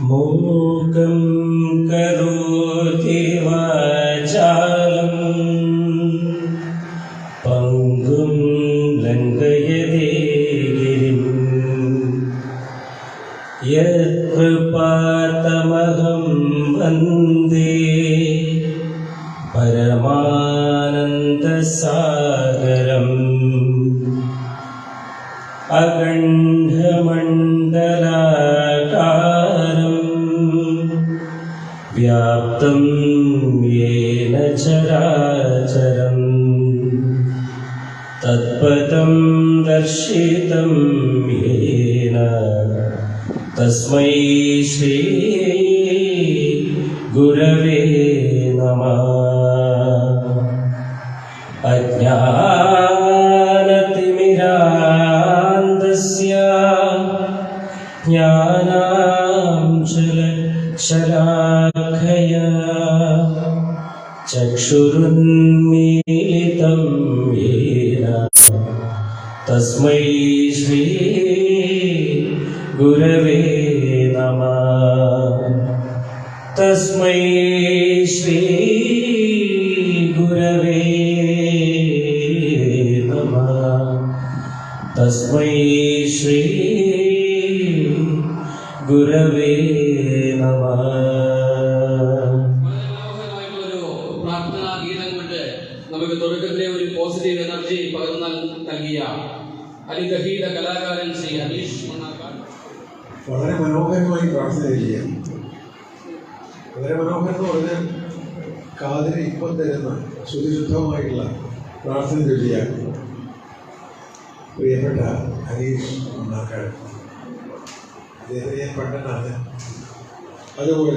മൂകം കരോതി വാചാലം പങ്കും ലംഘയതേ ഗിരിം യത്കൃപാതമഹം വന്ദേ പരമാനന്ദസാഗരം അഖണ്ഡമണ്ഡലാകാരം വ്യാപ്തം യേന ചരാചരം തത്പദം ദർശിതം യേന തസ്മൈ ശ്രീ ഗുരവേ നമഃ. അജ്ഞാനതിമിരാന്ധസ്യ ജ്ഞാനാഞ്ജനശലാഖയാ ചക്ഷുരുന്മീലിതം യേന തസ്മൈ ശ്രീ ഗുരവേ നമഃ. തസ്മൈ ശ്രീ ഗുരവേ നമഃ. തസ്മൈ ശ്രീ ഗുരവേ നമഃ. പ്രാർത്ഥനാ ഗീതം കൊണ്ട് നമുക്ക് തുടക്കത്തിലെ ഒരു പോസിറ്റീവ് എനർജി പകർന്നാൽ നൽകിയ അനുഗ്രഹീത കലാകാരൻ ശ്രീ അനീഷ് മണ്ണാർക്കാട് വളരെ മനോഹരമായി പ്രാർത്ഥന ചെയ്യാം. വളരെ മനോഹരം എന്ന് പറഞ്ഞാൽ കാതിന് ഇപ്പം തരുന്ന ശുദ്ധിശുദ്ധമായിട്ടുള്ള പ്രാർത്ഥന ചൊല്ലിയാൽ പ്രിയപ്പെട്ട അനീഷ് മണ്ണാർക്കാട് അദ്ദേഹത്തെ ഞാൻ പണ്ടനാണ്. അതുപോലെ